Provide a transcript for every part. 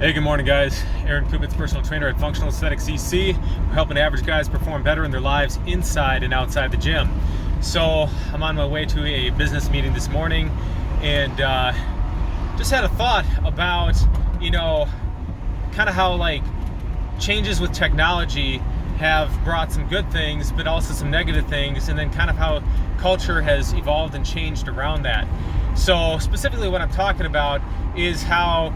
Hey, good morning, guys. Aaron Kubitz, personal trainer at Functional Aesthetics CC. We're helping average guys perform better in their lives inside and outside the gym. So I'm on my way to a business meeting this morning, and just had a thought about, kind of how changes with technology have brought some good things, but also some negative things, and then kind of how culture has evolved and changed around that. So specifically what I'm talking about is how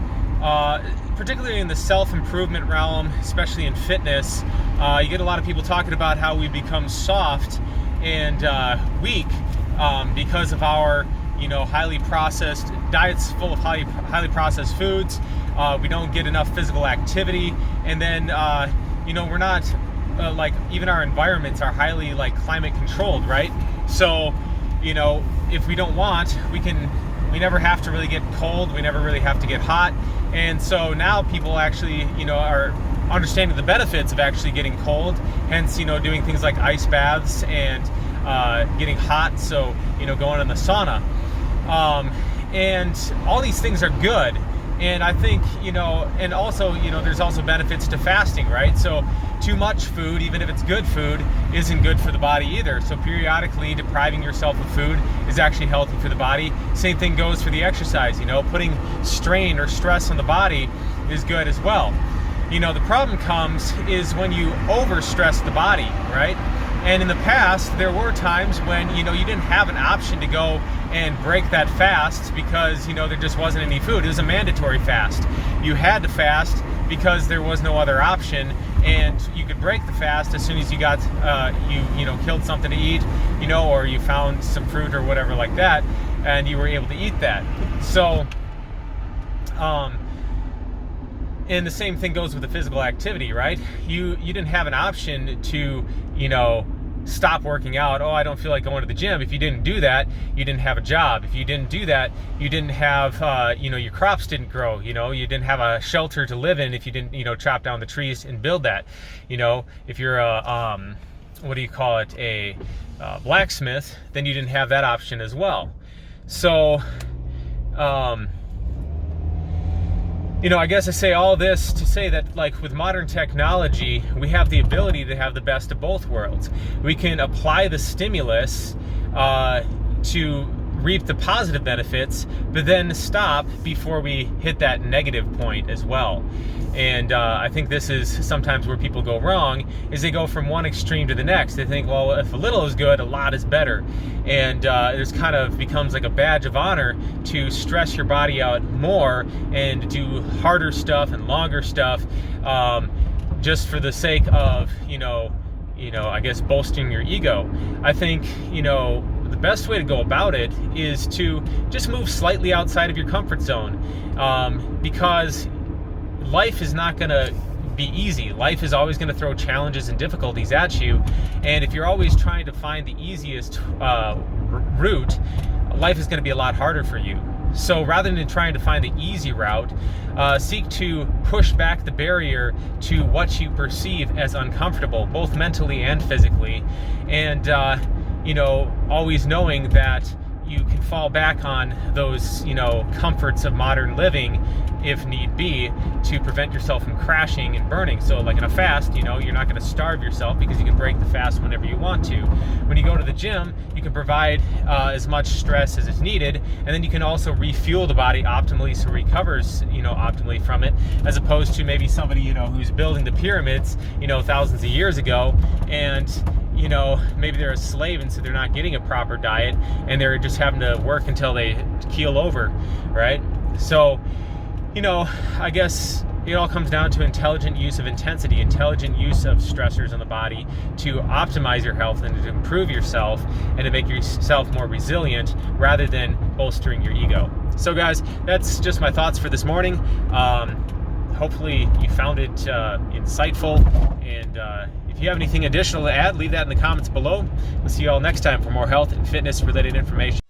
particularly in the self-improvement realm, especially in fitness, you get a lot of people talking about how we become soft and weak because of our highly processed diets full of highly processed foods. We don't get enough physical activity, and then we're not even our environments are highly climate controlled, right? So if we don't want, we never have to really get cold, we never really have to get hot. And so now people actually, are understanding the benefits of actually getting cold, hence, doing things like ice baths and getting hot, so, going in the sauna. And all these things are good. And I think, and also, there's also benefits to fasting, right? So too much food, even if it's good food, isn't good for the body either. So periodically depriving yourself of food is actually healthy for the body. Same thing goes for the exercise, putting strain or stress on the body is good as well. The problem comes is when you overstress the body, right? And in the past, there were times when, you didn't have an option to go and break that fast because, there just wasn't any food. It was a mandatory fast. You had to fast because there was no other option, and you could break the fast as soon as you got, killed something to eat, or you found some fruit or whatever like that, and you were able to eat that. So, and the same thing goes with the physical activity, right? You didn't have an option to, stop working out. Oh, I don't feel like going to the gym. If you didn't do that, you didn't have a job. If you didn't do that, you didn't have, your crops didn't grow. You didn't have a shelter to live in if you didn't, chop down the trees and build that. If you're a, a blacksmith, then you didn't have that option as well. So, I guess I say all this to say that, with modern technology, we have the ability to have the best of both worlds. We can apply the stimulus to reap the positive benefits, but then stop before we hit that negative point as well. And I think this is sometimes where people go wrong, is they go from one extreme to the next. They think, well, if a little is good, a lot is better. And this kind of becomes like a badge of honor to stress your body out more and do harder stuff and longer stuff just for the sake of, I guess bolstering your ego. I think, the best way to go about it is to just move slightly outside of your comfort zone, because life is not going to be easy. Life is always going to throw challenges and difficulties at you, and if you're always trying to find the easiest route, life is going to be a lot harder for you. So rather than trying to find the easy route, seek to push back the barrier to what you perceive as uncomfortable, both mentally and physically, and always knowing that you can fall back on those, comforts of modern living if need be to prevent yourself from crashing and burning. So like in a fast, you're not going to starve yourself because you can break the fast whenever you want to. When you go to the gym, you can provide as much stress as is needed, and then you can also refuel the body optimally so it recovers, optimally from it, as opposed to maybe somebody, who's building the pyramids, thousands of years ago, and maybe they're a slave and so they're not getting a proper diet and they're just having to work until they keel over, right? So, I guess it all comes down to intelligent use of intensity, intelligent use of stressors on the body to optimize your health and to improve yourself and to make yourself more resilient rather than bolstering your ego. So guys, that's just my thoughts for this morning. Hopefully you found it insightful, and if you have anything additional to add, leave that in the comments below. We'll see you all next time for more health and fitness related information.